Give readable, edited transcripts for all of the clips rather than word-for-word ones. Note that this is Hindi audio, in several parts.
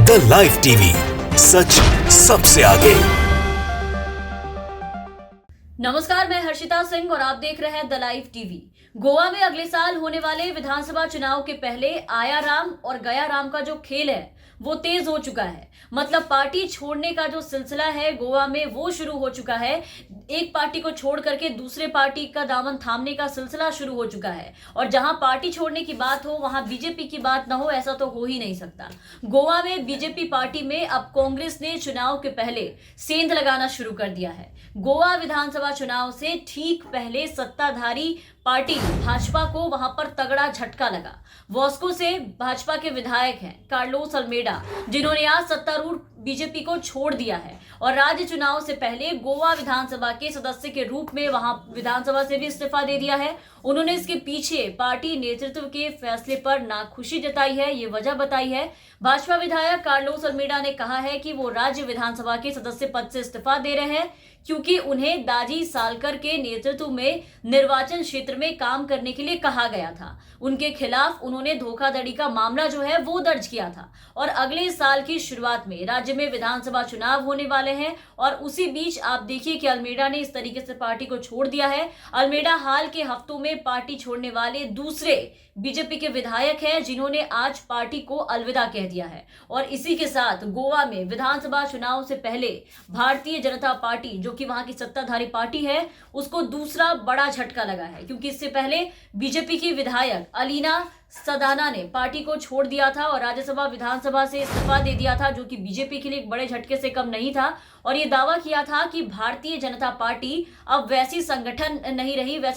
द लाइव टीवी, सच सबसे आगे। नमस्कार, मैं हर्षिता सिंह और आप देख रहे हैं द लाइव टीवी। गोवा में अगले साल होने वाले विधानसभा चुनाव के पहले आया राम और गया राम का जो खेल है वो तेज हो चुका है। मतलब पार्टी छोड़ने का जो सिलसिला है गोवा में वो शुरू हो चुका है। एक पार्टी को छोड़ करके दूसरे पार्टी का दामन थामने का सिलसिला शुरू हो चुका है। और जहां पार्टी छोड़ने की बात हो वहां बीजेपी की बात ना हो, ऐसा तो हो ही नहीं सकता। गोवा में बीजेपी पार्टी में अब कांग्रेस ने चुनाव के पहले सेंध लगाना शुरू कर दिया है। गोवा विधानसभा चुनाव से ठीक पहले सत्ताधारी पार्टी भाजपा को वहां पर तगड़ा झटका लगा। वॉस्को से भाजपा के विधायक हैं कार्लोस अल्मेडा, जिन्होंने आज सत्तारूढ़ बीजेपी को छोड़ दिया है और राज्य चुनाव से पहले गोवा विधानसभा के सदस्य के रूप में वहां विधानसभा से भी इस्तीफा दे दिया है। उन्होंने इसके पीछे पार्टी नेतृत्व के फैसले पर नाखुशी जताई है, ये वजह बताई है। भाजपा विधायक कार्लोस अल्मेडा ने कहा है कि वो राज्य विधानसभा के सदस्य पद से इस्तीफा दे रहे हैं क्योंकि उन्हें दाजी सालकर के नेतृत्व में निर्वाचन क्षेत्र में काम करने के लिए कहा गया था। उनके खिलाफ उन्होंने धोखाधड़ी का मामला जो है वो दर्ज किया था और अगले साल की शुरुआत में राज्य में विधानसभा चुनाव होने वाले हैं। और उसी बीच आप देखिए कि अल्मेडा ने इस तरीके से पार्टी को छोड़ दिया है। अल्मेडा हाल के हफ्तों में पार्टी छोड़ने वाले दूसरे बीजेपी के विधायक हैं जिन्होंने आज पार्टी को अलविदा कह दिया है। और इसी के साथ गोवा में विधानसभा चुनाव से पहले भारतीय जनता पार्टी, जो कि वहां की सत्ताधारी पार्टी है, उसको दूसरा बड़ा झटका लगा है क्योंकि इससे पहले बीजेपी की विधायक अलीना सदाना ने पार्टी को छोड़ दिया था और राज्यसभा विधानसभा से इस्तीफा दे दिया था, जो कि बीजेपी के लिए एक बड़े झटके से कम नहीं था। और ये दावा किया था कि भारतीय जनता पार्टी अब वैसा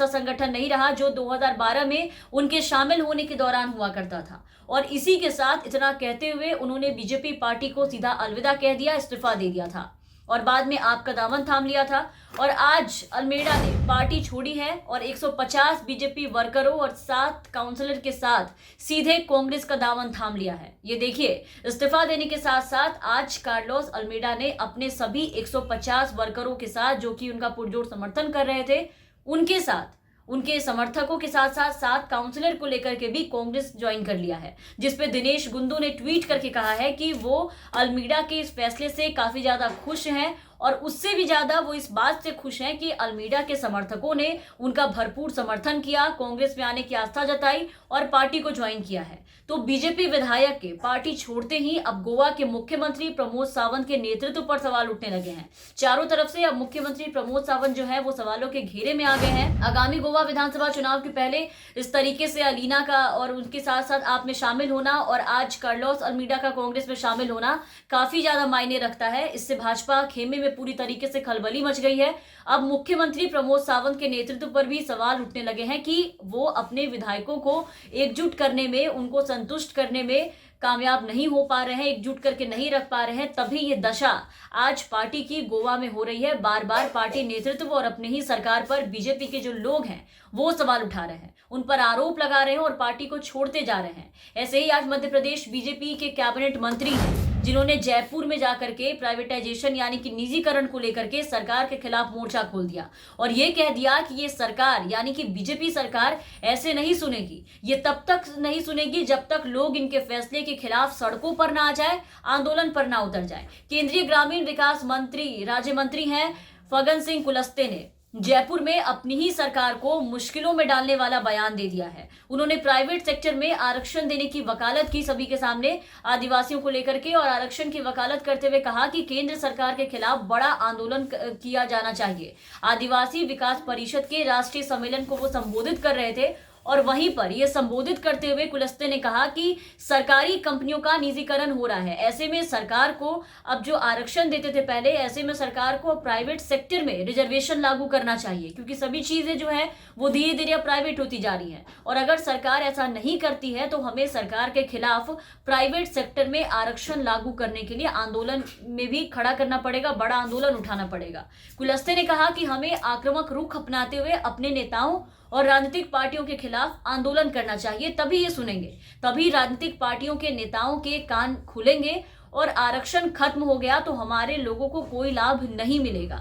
संगठन नहीं रहा जो 2012 में उनके शामिल होने के दौरान हुआ करता था। और इसी के साथ इतना कहते हुए उन्होंने बीजेपी पार्टी को सीधा अलविदा कह दिया, इस्तीफा दे दिया था और बाद में आपका दामन थाम लिया था। और आज अल्मेडा ने पार्टी छोड़ी है और 150 बीजेपी वर्करों और 7 काउंसलर के साथ सीधे कांग्रेस का दामन थाम लिया है। ये देखिए, इस्तीफा देने के साथ साथ आज कार्लोस अल्मेडा ने अपने सभी 150 वर्करों के साथ, जो कि उनका पुरजोर समर्थन कर रहे थे, उनके साथ, उनके समर्थकों के साथ साथ 7 काउंसलर को लेकर के भी कांग्रेस ज्वाइन कर लिया है। जिसपे दिनेश गुंडू ने ट्वीट करके कहा है कि वो अल्मेडा के इस फैसले से काफी ज्यादा खुश हैं और उससे भी ज्यादा वो इस बात से खुश हैं कि अल्मेडा के समर्थकों ने उनका भरपूर समर्थन किया, कांग्रेस में आने की आस्था जताई और पार्टी को ज्वाइन किया है। तो बीजेपी विधायक के पार्टी छोड़ते ही अब गोवा के मुख्यमंत्री प्रमोद सावंत के नेतृत्व पर सवाल उठने लगे हैं। चारों तरफ से अब मुख्यमंत्री प्रमोद सावंत जो है वो सवालों के घेरे में आ गए हैं। आगामी गोवा विधानसभा चुनाव के पहले इस तरीके से अलीना का और उनके साथ साथ आप में शामिल होना और आज कार्लोस अल्मेडा का कांग्रेस में शामिल होना काफी ज्यादा मायने रखता है। इससे भाजपा खेमे में पूरी तरीके से खलबली मच गई है। अब मुख्यमंत्री प्रमोद सावंत के नेतृत्व पर भी सवाल उठने लगे हैं कि वो अपने विधायकों को एकजुट करने में, उनको संतुष्ट करने में कामयाब नहीं हो पा रहे हैं, एकजुट करके नहीं रख पा रहे हैं। तभी ये दशा आज पार्टी की गोवा में हो रही है। बार बार पार्टी नेतृत्व और अपने ही सरकार पर बीजेपी के जो लोग हैं वो सवाल उठा रहे हैं, उन पर आरोप लगा रहे हैं और पार्टी को छोड़ते जा रहे हैं। ऐसे ही आज मध्य प्रदेश बीजेपी के कैबिनेट मंत्री हैं जिन्होंने जयपुर में जाकर के प्राइवेटाइजेशन यानी कि निजीकरण को लेकर के सरकार के खिलाफ मोर्चा खोल दिया और ये कह दिया कि ये सरकार यानी कि बीजेपी सरकार ऐसे नहीं सुनेगी। ये तब तक नहीं सुनेगी जब तक लोग इनके फैसले के खिलाफ सड़कों पर ना आ जाए, आंदोलन पर ना उतर जाए। केंद्रीय ग्रामीण विकास मंत्री, राज्य मंत्री हैं फग्गन सिंह कुलस्ते ने जयपुर में अपनी ही सरकार को मुश्किलों में डालने वाला बयान दे दिया है। उन्होंने प्राइवेट सेक्टर में आरक्षण देने की वकालत की सभी के सामने आदिवासियों को लेकर के और आरक्षण की वकालत करते हुए कहा कि केंद्र सरकार के खिलाफ बड़ा आंदोलन किया जाना चाहिए। आदिवासी विकास परिषद के राष्ट्रीय सम्मेलन को वो संबोधित कर रहे थे और वहीं पर यह संबोधित करते हुए कुलस्ते ने कहा कि सरकारी कंपनियों का निजीकरण हो रहा है। ऐसे में सरकार को अब जो आरक्षण देते थे पहले, ऐसे में सरकार को प्राइवेट सेक्टर में रिजर्वेशन लागू करना चाहिए क्योंकि सभी चीजें जो है वो धीरे धीरे प्राइवेट होती जा रही हैं। और अगर सरकार ऐसा नहीं करती है तो हमें सरकार के खिलाफ प्राइवेट सेक्टर में आरक्षण लागू करने के लिए आंदोलन में भी खड़ा करना पड़ेगा, बड़ा आंदोलन उठाना पड़ेगा। कुलस्ते ने कहा कि हमें आक्रामक रुख अपनाते हुए अपने नेताओं और राजनीतिक पार्टियों के खिलाफ आंदोलन करना चाहिए, तभी ये सुनेंगे, तभी राजनीतिक पार्टियों के नेताओं के कान खुलेंगे और आरक्षण खत्म हो गया तो हमारे लोगों को कोई लाभ नहीं मिलेगा।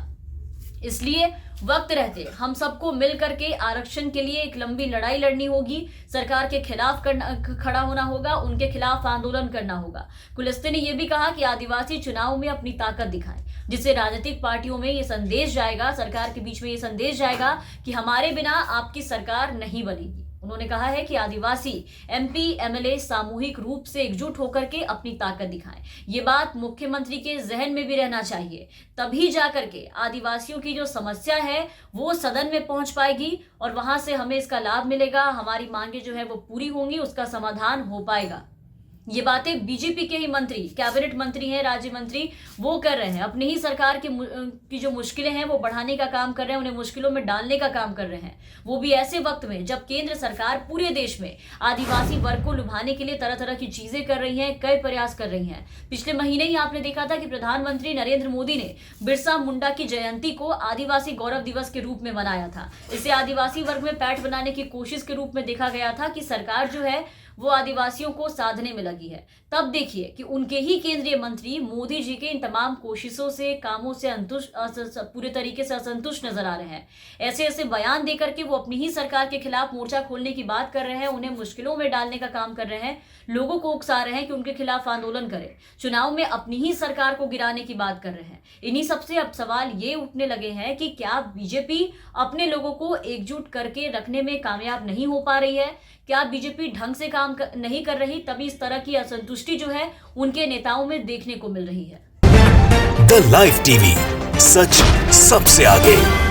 इसलिए वक्त रहते हम सबको मिल करके आरक्षण के लिए एक लंबी लड़ाई लड़नी होगी। सरकार के खिलाफ खड़ा होना होगा, उनके खिलाफ आंदोलन करना होगा। कुलस्ते ने यह भी कहा कि आदिवासी चुनाव में अपनी ताकत दिखाएं, जिससे राजनीतिक पार्टियों में ये संदेश जाएगा, सरकार के बीच में ये संदेश जाएगा कि हमारे बिना आपकी सरकार नहीं बनेगी। उन्होंने कहा है कि आदिवासी एमपी एमएलए सामूहिक रूप से एकजुट होकर के अपनी ताकत दिखाएं। ये बात मुख्यमंत्री के जहन में भी रहना चाहिए, तभी जाकर के आदिवासियों की जो समस्या है वो सदन में पहुंच पाएगी और वहां से हमें इसका लाभ मिलेगा, हमारी मांगे जो है वो पूरी होंगी, उसका समाधान हो पाएगा। ये बातें बीजेपी के ही मंत्री, कैबिनेट मंत्री हैं, राज्य मंत्री, वो कर रहे हैं। अपनी ही सरकार की जो मुश्किलें हैं वो बढ़ाने का काम कर रहे हैं, उन्हें मुश्किलों में डालने का काम कर रहे हैं। वो भी ऐसे वक्त में जब केंद्र सरकार पूरे देश में आदिवासी वर्ग को लुभाने के लिए तरह तरह की चीजें कर रही है, कई प्रयास कर रही है। पिछले महीने ही आपने देखा था कि प्रधानमंत्री नरेंद्र मोदी ने बिरसा मुंडा की जयंती को आदिवासी गौरव दिवस के रूप में मनाया था। इसे आदिवासी वर्ग में पैठ बनाने की कोशिश के रूप में देखा गया था कि सरकार जो है वो आदिवासियों को साधने में लगी है। तब देखिए कि उनके ही केंद्रीय मंत्री मोदी जी के इन तमाम कोशिशों से, कामों से पूरे तरीके से असंतुष्ट नजर आ रहे हैं। ऐसे ऐसे बयान देकर के वो अपनी ही सरकार के खिलाफ मोर्चा खोलने की बात कर रहे हैं, उन्हें मुश्किलों में डालने का काम कर रहे हैं, लोगों को उकसा रहे हैं कि उनके खिलाफ आंदोलन करें, चुनाव में अपनी ही सरकार को गिराने की बात कर रहे हैं। इन्हीं सबसे अब सवाल ये उठने लगे हैं कि क्या बीजेपी अपने लोगों को एकजुट करके रखने में कामयाब नहीं हो पा रही है? क्या बीजेपी ढंग से काम नहीं कर रही, तभी इस तरह की असंतुष्टि जो है उनके नेताओं में देखने को मिल रही है। द लाइव टीवी, सच सबसे आगे।